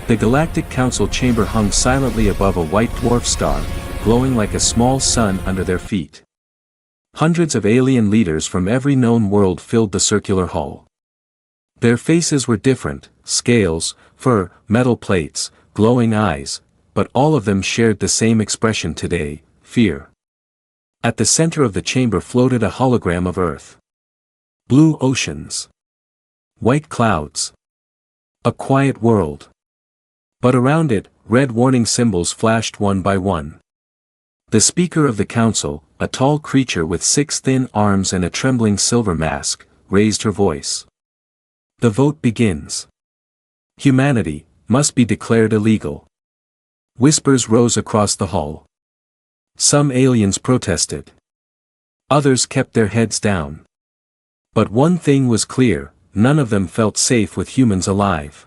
The Galactic Council chamber hung silently above a white dwarf star, glowing like a small sun under their feet. Hundreds of alien leaders from every known world filled the circular hall. Their faces were different, scales, fur, metal plates, glowing eyes, but all of them shared the same expression today: fear. At the center of the chamber floated a hologram of Earth. Blue oceans. White clouds. A quiet world. But around it, red warning symbols flashed one by one. The Speaker of the Council, a tall creature with 6 thin arms and a trembling silver mask, raised her voice. The vote begins. Humanity must be declared illegal. Whispers rose across the hall. Some aliens protested. Others kept their heads down. But one thing was clear: none of them felt safe with humans alive.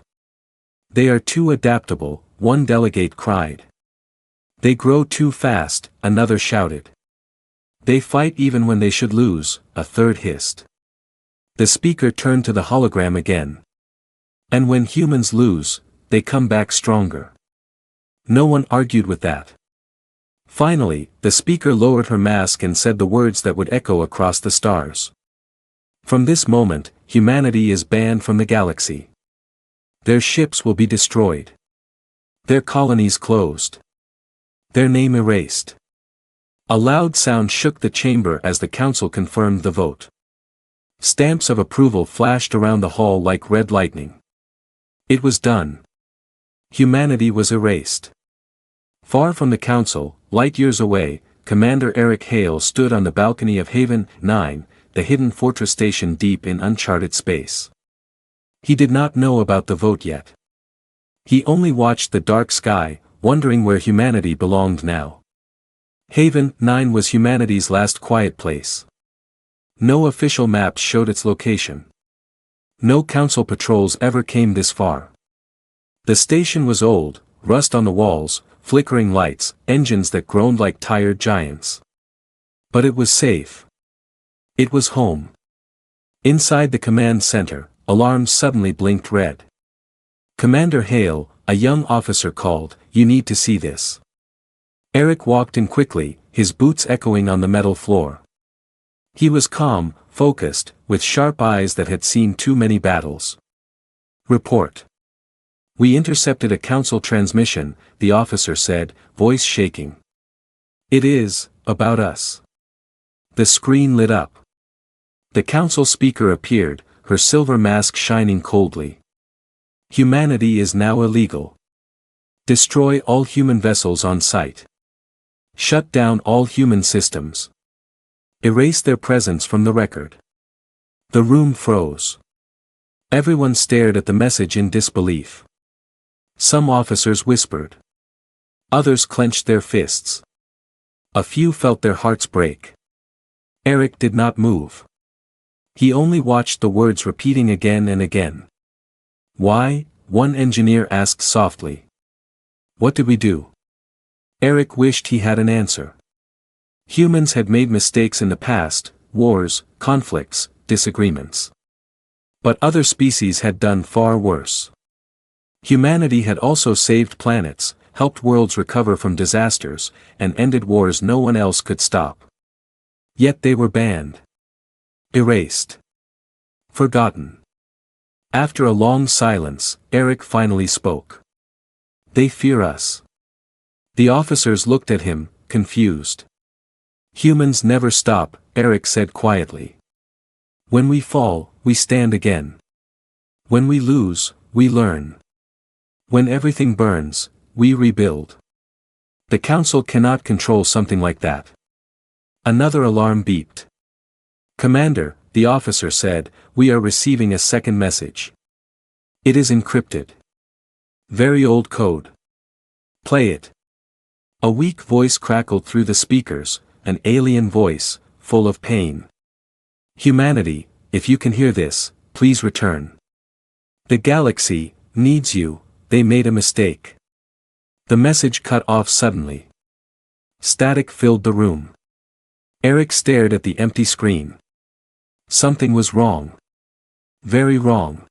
They are too adaptable, one delegate cried. They grow too fast, another shouted. They fight even when they should lose, a third hissed. The speaker turned to the hologram again. And when humans lose, they come back stronger. No one argued with that. Finally, the speaker lowered her mask and said the words that would echo across the stars. From this moment, humanity is banned from the galaxy. Their ships will be destroyed. Their colonies closed. Their name erased. A loud sound shook the chamber as the council confirmed the vote. Stamps of approval flashed around the hall like red lightning. It was done. Humanity was erased. Far from the council, light years away, Commander Eric Hale stood on the balcony of Haven 9, the hidden fortress station deep in uncharted space. He did not know about the vote yet. He only watched the dark sky, wondering where humanity belonged now. Haven 9 was humanity's last quiet place. No official maps showed its location. No council patrols ever came this far. The station was old, rust on the walls, flickering lights, engines that groaned like tired giants. But it was safe. It was home. Inside the command center, alarms suddenly blinked red. Commander Hale, a young officer called, "You need to see this." Eric walked in quickly, his boots echoing on the metal floor. He was calm, focused, with sharp eyes that had seen too many battles. "Report." "We intercepted a council transmission," the officer said, voice shaking. "It is about us." The screen lit up. The council speaker appeared, her silver mask shining coldly. "Humanity is now illegal. Destroy all human vessels on site. Shut down all human systems. Erase their presence from the record." The room froze. Everyone stared at the message in disbelief. Some officers whispered. Others clenched their fists. A few felt their hearts break. Eric did not move. He only watched the words repeating again and again. "Why?" one engineer asked softly. "What did we do?" Eric wished he had an answer. Humans had made mistakes in the past, wars, conflicts, disagreements. But other species had done far worse. Humanity had also saved planets, helped worlds recover from disasters, and ended wars no one else could stop. Yet they were banned. Erased. Forgotten. After a long silence, Eric finally spoke. "They fear us." The officers looked at him, confused. "Humans never stop," Eric said quietly. "When we fall, we stand again. When we lose, we learn. When everything burns, we rebuild." The council cannot control something like that. Another alarm beeped. "Commander," the officer said, "we are receiving a second message. It is encrypted. Very old code. Play it." A weak voice crackled through the speakers, an alien voice, full of pain. "Humanity, if you can hear this, please return. The galaxy needs you, they made a mistake." The message cut off suddenly. Static filled the room. Eric stared at the empty screen. Something was wrong. Very wrong.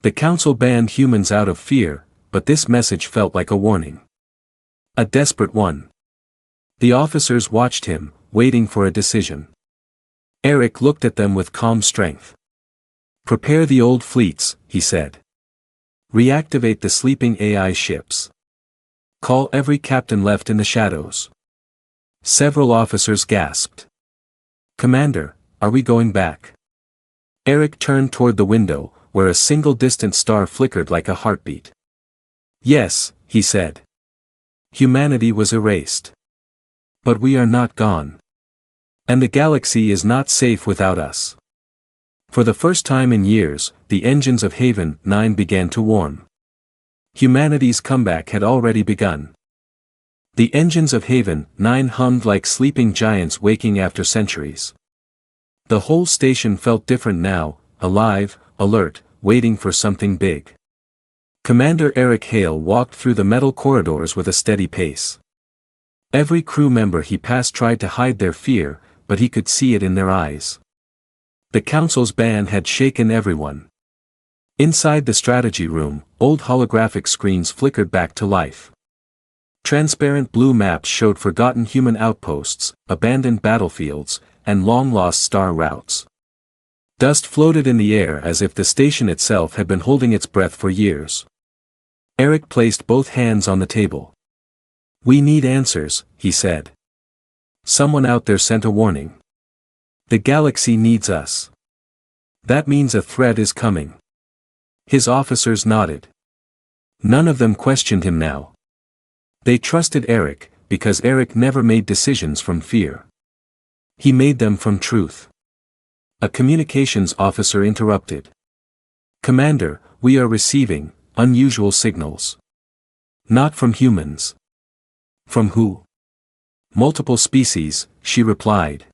The council banned humans out of fear, but this message felt like a warning. A desperate one. The officers watched him, waiting for a decision. Eric looked at them with calm strength. "Prepare the old fleets," he said. "Reactivate the sleeping AI ships. Call every captain left in the shadows." Several officers gasped. "Commander, are we going back?" Eric turned toward the window, where a single distant star flickered like a heartbeat. "Yes," he said. "Humanity was erased. But we are not gone. And the galaxy is not safe without us." For the first time in years, the engines of Haven 9 began to warm. Humanity's comeback had already begun. The engines of Haven 9 hummed like sleeping giants waking after centuries. The whole station felt different now, alive, alert, waiting for something big. Commander Eric Hale walked through the metal corridors with a steady pace. Every crew member he passed tried to hide their fear, but he could see it in their eyes. The Council's ban had shaken everyone. Inside the strategy room, old holographic screens flickered back to life. Transparent blue maps showed forgotten human outposts, abandoned battlefields, and long-lost star routes. Dust floated in the air as if the station itself had been holding its breath for years. Eric placed both hands on the table. "We need answers," he said. "Someone out there sent a warning. The galaxy needs us. That means a threat is coming." His officers nodded. None of them questioned him now. They trusted Eric, because Eric never made decisions from fear. He made them from truth. A communications officer interrupted. "Commander, we are receiving unusual signals. Not from humans." "From who?" "Multiple species," she replied.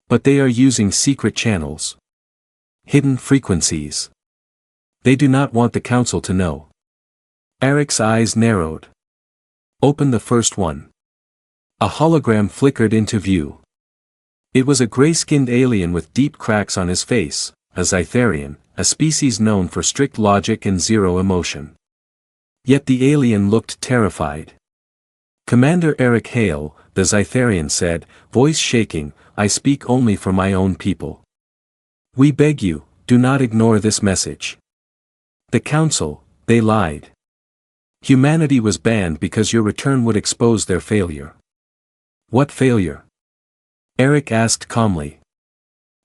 "But they are using secret channels. Hidden frequencies. They do not want the Council to know." Eric's eyes narrowed. "Open the first one." A hologram flickered into view. It was a gray-skinned alien with deep cracks on his face, a Zytharian, a species known for strict logic and zero emotion. Yet the alien looked terrified. "Commander Eric Hale," the Zytharian said, voice shaking, "I speak only for my own people. We beg you, do not ignore this message. The Council, they lied. Humanity was banned because your return would expose their failure." "What failure?" Eric asked calmly.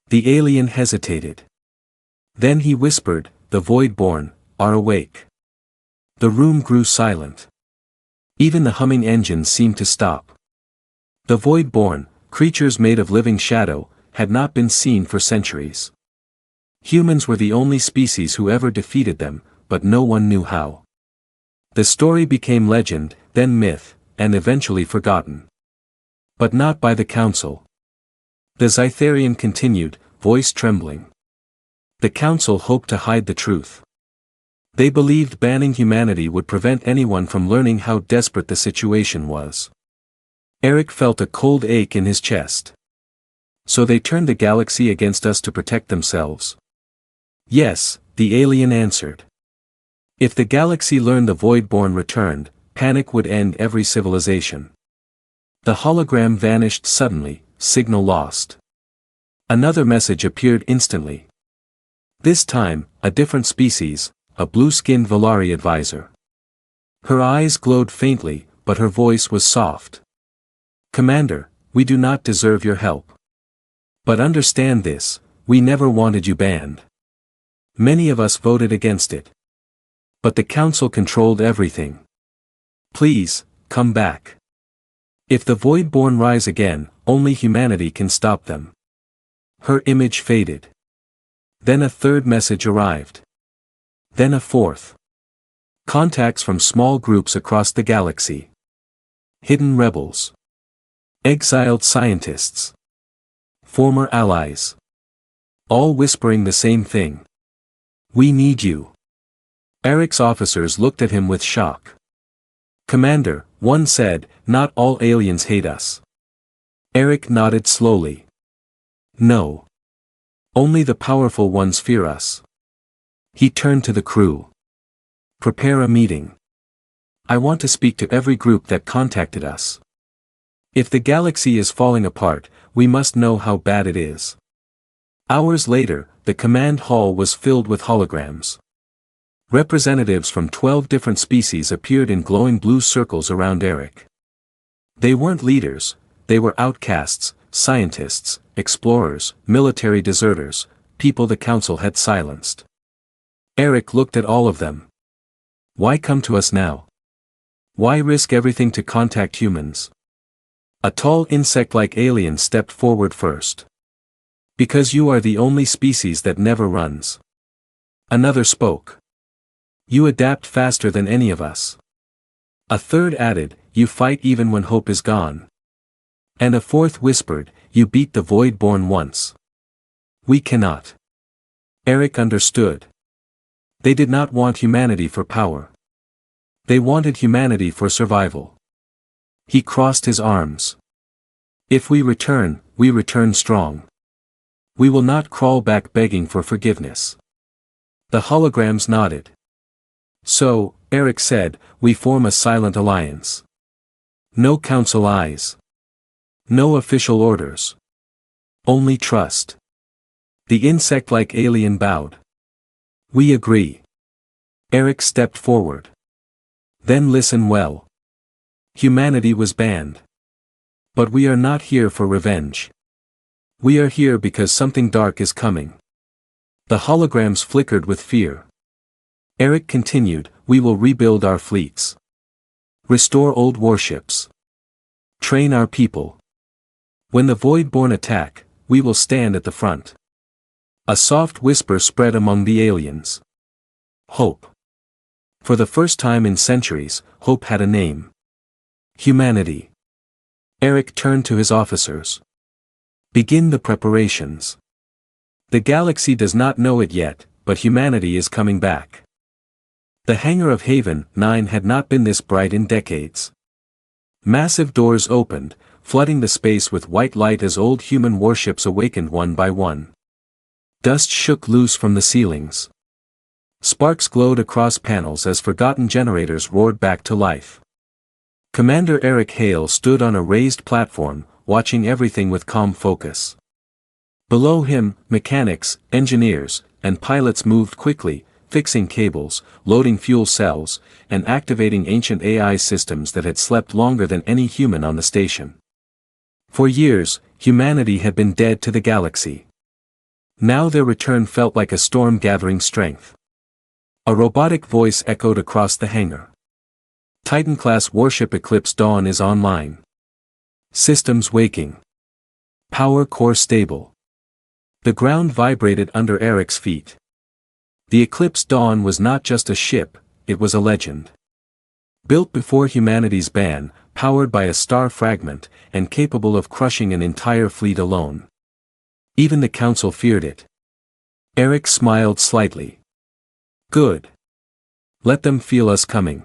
The alien hesitated. Then he whispered, "The Voidborn are awake." The room grew silent. Even the humming engines seemed to stop. The Voidborn, creatures made of living shadow, had not been seen for centuries. Humans were the only species who ever defeated them, but no one knew how. The story became legend, then myth, and eventually forgotten. But not by the Council. The Zytharian continued, voice trembling. The Council hoped to hide the truth. They believed banning humanity would prevent anyone from learning how desperate the situation was. Eric felt a cold ache in his chest. "So they turned the galaxy against us to protect themselves?" "Yes," the alien answered. "If the galaxy learned the Voidborn returned, panic would end every civilization." The hologram vanished suddenly, signal lost. Another message appeared instantly. This time, a different species, a blue-skinned Valari advisor. Her eyes glowed faintly, but her voice was soft. "Commander, we do not deserve your help. But understand this, we never wanted you banned. Many of us voted against it. But the Council controlled everything. Please, come back. If the Voidborn rise again, only humanity can stop them." Her image faded. Then a third message arrived. Then a fourth. Contacts from small groups across the galaxy. Hidden rebels. Exiled scientists. Former allies. All whispering the same thing. "We need you." Eric's officers looked at him with shock. "Commander," one said, "not all aliens hate us." Eric nodded slowly. "No. Only the powerful ones fear us." He turned to the crew. "Prepare a meeting. I want to speak to every group that contacted us. If the galaxy is falling apart, we must know how bad it is. Hours later, the command hall was filled with holograms. Representatives from 12 different species appeared in glowing blue circles around Eric. They weren't leaders, they were outcasts, scientists, explorers, military deserters, people the council had silenced. Eric looked at all of them. Why come to us now? Why risk everything to contact humans? A tall insect-like alien stepped forward first. Because you are the only species that never runs. Another spoke. You adapt faster than any of us. A third added, you fight even when hope is gone. And a fourth whispered, you beat the Void-born once. We cannot. Eric understood. They did not want humanity for power. They wanted humanity for survival. He crossed his arms. If we return strong. We will not crawl back begging for forgiveness. The holograms nodded. So, Eric said, we form a silent alliance. No council eyes. No official orders. Only trust. The insect-like alien bowed. We agree. Eric stepped forward. Then listen well. Humanity was banned. But we are not here for revenge. We are here because something dark is coming. The holograms flickered with fear. Eric continued, we will rebuild our fleets. Restore old warships. Train our people. When the Void-born attack, we will stand at the front. A soft whisper spread among the aliens. Hope. For the first time in centuries, hope had a name. Humanity. Eric turned to his officers. Begin the preparations. The galaxy does not know it yet, but humanity is coming back. The hangar of Haven 9 had not been this bright in decades. Massive doors opened, flooding the space with white light as old human warships awakened one by one. Dust shook loose from the ceilings. Sparks glowed across panels as forgotten generators roared back to life. Commander Eric Hale stood on a raised platform, watching everything with calm focus. Below him, mechanics, engineers, and pilots moved quickly, fixing cables, loading fuel cells, and activating ancient AI systems that had slept longer than any human on the station. For years, humanity had been dead to the galaxy. Now their return felt like a storm gathering strength. A robotic voice echoed across the hangar. Titan-class warship Eclipse Dawn is online. Systems waking. Power core stable. The ground vibrated under Eric's feet. The Eclipse Dawn was not just a ship, it was a legend. Built before humanity's ban, powered by a star fragment, and capable of crushing an entire fleet alone. Even the council feared it. Eric smiled slightly. Good. Let them feel us coming.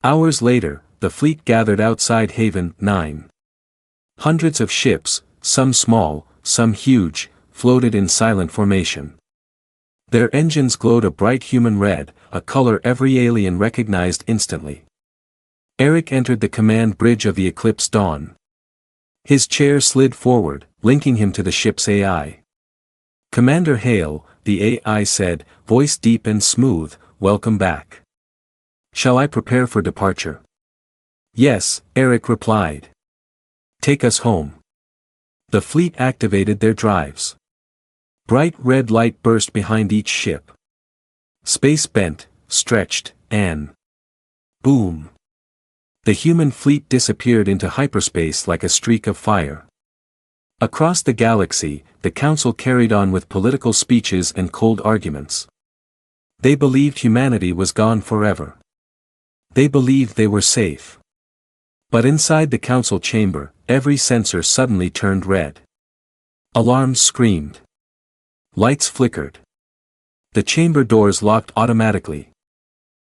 Hours later, the fleet gathered outside Haven 9. Hundreds of ships, some small, some huge, floated in silent formation. Their engines glowed a bright human red, a color every alien recognized instantly. Eric entered the command bridge of the Eclipse Dawn. His chair slid forward, linking him to the ship's AI. Commander Hale, the AI said, voice deep and smooth, welcome back. Shall I prepare for departure? Yes, Eric replied. Take us home. The fleet activated their drives. Bright red light burst behind each ship. Space bent, stretched, and boom. The human fleet disappeared into hyperspace like a streak of fire. Across the galaxy, the council carried on with political speeches and cold arguments. They believed humanity was gone forever. They believed they were safe. But inside the council chamber, every sensor suddenly turned red. Alarms screamed. Lights flickered. The chamber doors locked automatically.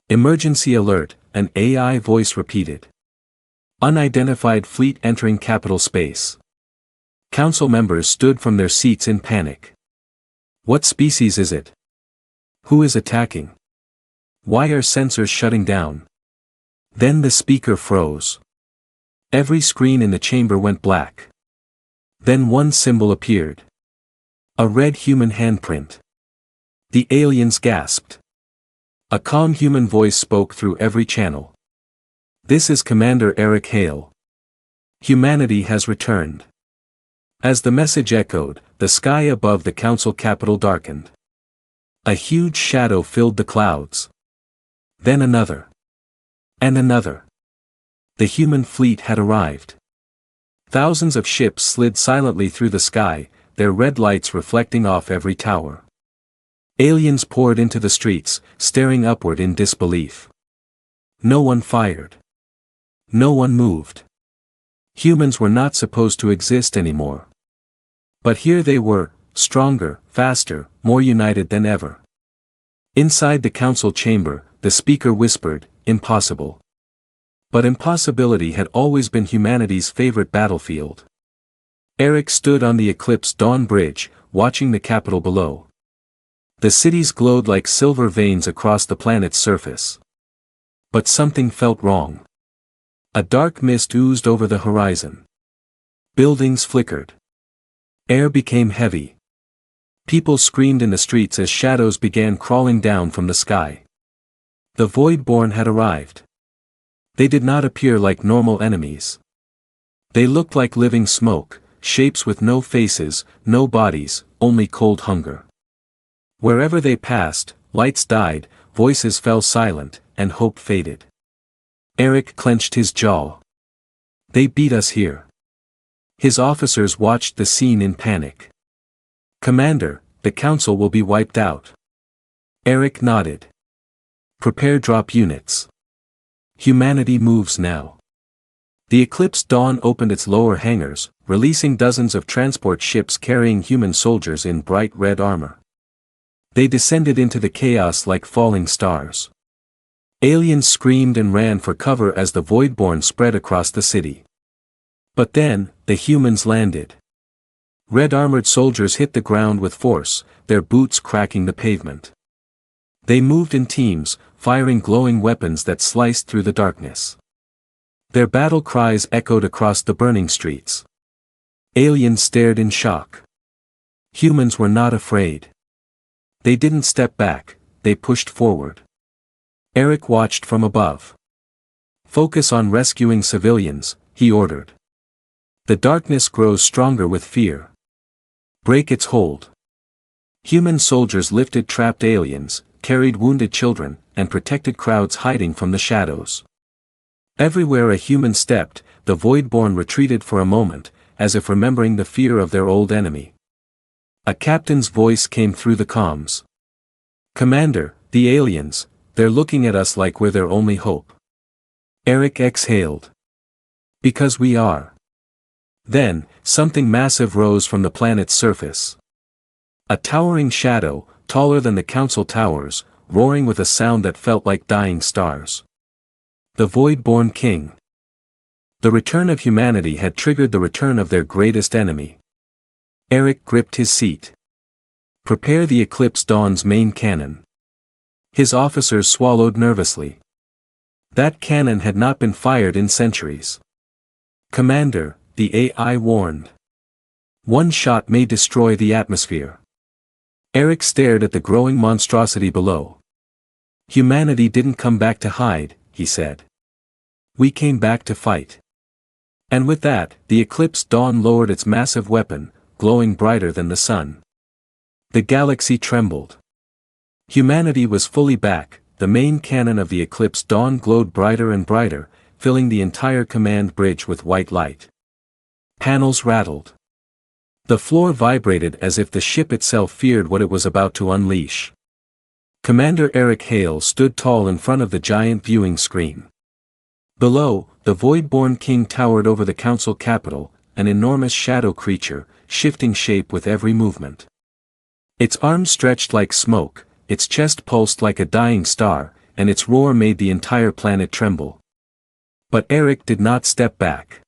Emergency alert, an AI voice repeated. Unidentified fleet entering capital space. Council members stood from their seats in panic. What species is it? Who is attacking? Why are sensors shutting down? Then the speaker froze. Every screen in the chamber went black. Then one symbol appeared. A red human handprint. The aliens gasped. A calm human voice spoke through every channel. "This is Commander Eric Hale. Humanity has returned." As the message echoed, the sky above the council capital darkened. A huge shadow filled the clouds. Then another. And another. The human fleet had arrived. Thousands of ships slid silently through the sky, their red lights reflecting off every tower. Aliens poured into the streets, staring upward in disbelief. No one fired. No one moved. Humans were not supposed to exist anymore. But here they were, stronger, faster, more united than ever. Inside the council chamber, the speaker whispered, "Impossible." But impossibility had always been humanity's favorite battlefield. Eric stood on the Eclipse Dawn Bridge, watching the capital below. The cities glowed like silver veins across the planet's surface. But something felt wrong. A dark mist oozed over the horizon. Buildings flickered. Air became heavy. People screamed in the streets as shadows began crawling down from the sky. The Voidborn had arrived. They did not appear like normal enemies. They looked like living smoke, shapes with no faces, no bodies, only cold hunger. Wherever they passed, lights died, voices fell silent, and hope faded. Eric clenched his jaw. They beat us here. His officers watched the scene in panic. "Commander, the council will be wiped out." Eric nodded. "Prepare drop units. Humanity moves now." The Eclipse Dawn opened its lower hangars, releasing dozens of transport ships carrying human soldiers in bright red armor. They descended into the chaos like falling stars. Aliens screamed and ran for cover as the Voidborn spread across the city. But then, the humans landed. Red-armored soldiers hit the ground with force, their boots cracking the pavement. They moved in teams, firing glowing weapons that sliced through the darkness. Their battle cries echoed across the burning streets. Aliens stared in shock. Humans were not afraid. They didn't step back, they pushed forward. Eric watched from above. "Focus on rescuing civilians," he ordered. "The darkness grows stronger with fear. Break its hold." Human soldiers lifted trapped aliens, carried wounded children, and protected crowds hiding from the shadows. Everywhere a human stepped, the Voidborn retreated for a moment, as if remembering the fear of their old enemy. A captain's voice came through the comms. "Commander, the aliens, they're looking at us like we're their only hope." Eric exhaled. "Because we are." Then, something massive rose from the planet's surface. A towering shadow, taller than the council towers, roaring with a sound that felt like dying stars. The Voidborn King. The return of humanity had triggered the return of their greatest enemy. Eric gripped his seat. "Prepare the Eclipse Dawn's main cannon." His officers swallowed nervously. That cannon had not been fired in centuries. "Commander," the AI warned. "One shot may destroy the atmosphere." Eric stared at the growing monstrosity below. "Humanity didn't come back to hide," he said. "We came back to fight." And with that, the Eclipse Dawn lowered its massive weapon, glowing brighter than the sun. The galaxy trembled. Humanity was fully back, the main cannon of the Eclipse Dawn glowed brighter and brighter, filling the entire command bridge with white light. Panels rattled. The floor vibrated as if the ship itself feared what it was about to unleash. Commander Eric Hale stood tall in front of the giant viewing screen. Below, the Voidborn King towered over the council capital, an enormous shadow creature, shifting shape with every movement. Its arms stretched like smoke, its chest pulsed like a dying star, and its roar made the entire planet tremble. But Eric did not step back.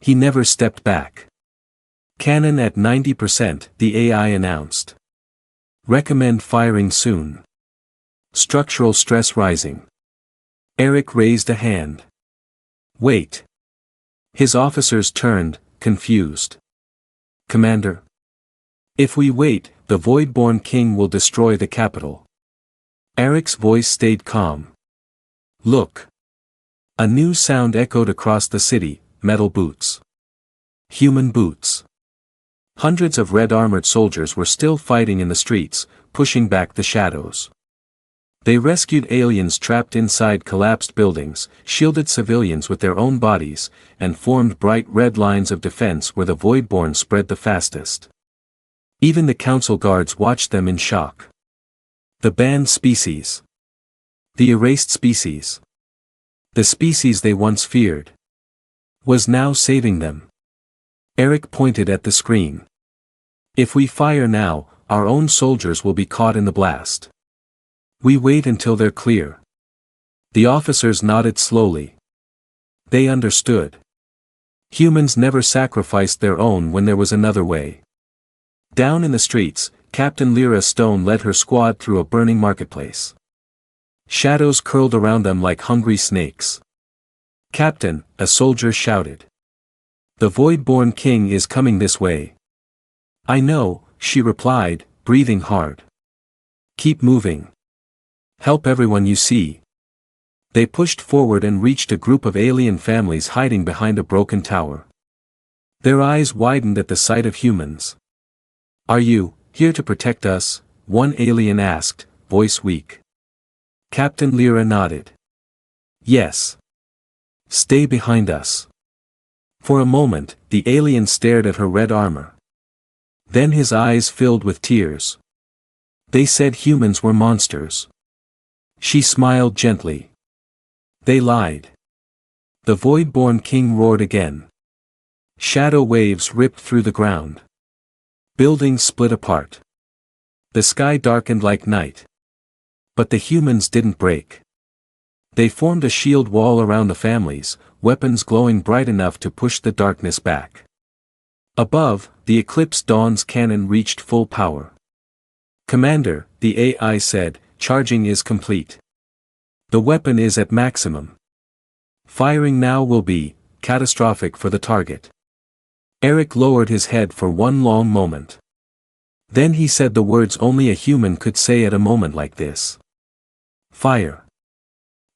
He never stepped back. "Cannon at 90%, the AI announced. "Recommend firing soon. Structural stress rising." Eric raised a hand. Wait. His officers turned, confused. Commander. If we wait, the Voidborn King will destroy the capital. Eric's voice stayed calm. Look. A new sound echoed across the city, metal boots. Human boots. Hundreds of red-armored soldiers were still fighting in the streets, pushing back the shadows. They rescued aliens trapped inside collapsed buildings, shielded civilians with their own bodies, and formed bright red lines of defense where the Voidborn spread the fastest. Even the council guards watched them in shock. The banned species. The erased species. The species they once feared. Was now saving them. Eric pointed at the screen. If we fire now, our own soldiers will be caught in the blast. We wait until they're clear. The officers nodded slowly. They understood. Humans never sacrificed their own when there was another way. Down in the streets, Captain Lyra Stone led her squad through a burning marketplace. Shadows curled around them like hungry snakes. Captain, a soldier shouted. The Voidborn King is coming this way. I know, she replied, breathing hard. Keep moving. Help everyone you see. They pushed forward and reached a group of alien families hiding behind a broken tower. Their eyes widened at the sight of humans. Are you here to protect us? One alien asked, voice weak. Captain Lyra nodded. Yes. Stay behind us. For a moment, the alien stared at her red armor. Then his eyes filled with tears. They said humans were monsters. She smiled gently. They lied. The Voidborn King roared again. Shadow waves ripped through the ground. Buildings split apart. The sky darkened like night. But the humans didn't break. They formed a shield wall around the families, weapons glowing bright enough to push the darkness back. Above, the Eclipse Dawn's cannon reached full power. Commander, the AI said, charging is complete. The weapon is at maximum. Firing now will be catastrophic for the target. Eric lowered his head for one long moment. Then he said the words only a human could say at a moment like this. Fire.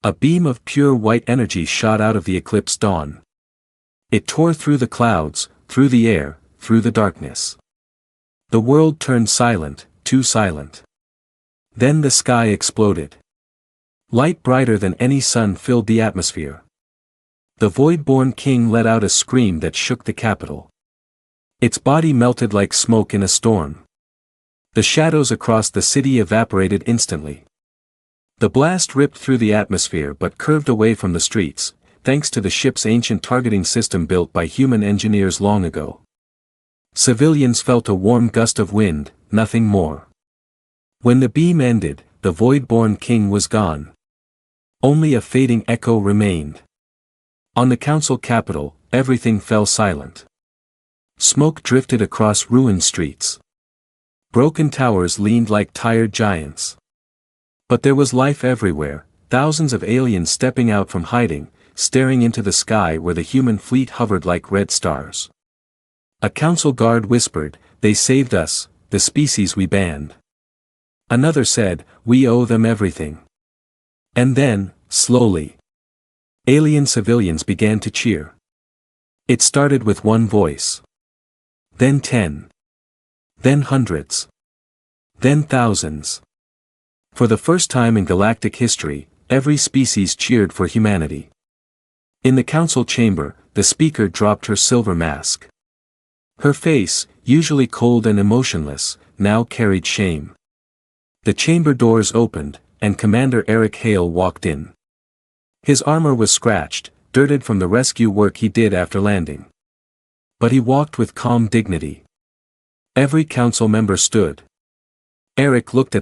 A beam of pure white energy shot out of the Eclipse Dawn. It tore through the clouds, through the air, through the darkness. The world turned silent, too silent. Then the sky exploded. Light brighter than any sun filled the atmosphere. The Voidborn King let out a scream that shook the capital. Its body melted like smoke in a storm. The shadows across the city evaporated instantly. The blast ripped through the atmosphere but curved away from the streets, thanks to the ship's ancient targeting system built by human engineers long ago. Civilians felt a warm gust of wind, nothing more. When the beam ended, the Voidborn King was gone. Only a fading echo remained. On the council capital, everything fell silent. Smoke drifted across ruined streets. Broken towers leaned like tired giants. But there was life everywhere, thousands of aliens stepping out from hiding, staring into the sky where the human fleet hovered like red stars. A council guard whispered, "They saved us, the species we banned." Another said, "We owe them everything." And then, slowly, alien civilians began to cheer. It started with one voice. Then 10. Then hundreds. Then thousands. For the first time in galactic history, every species cheered for humanity. In the council chamber, the speaker dropped her silver mask. Her face, usually cold and emotionless, now carried shame. The chamber doors opened, and Commander Eric Hale walked in. His armor was scratched, dirted from the rescue work he did after landing. But he walked with calm dignity. Every council member stood. Eric looked at them.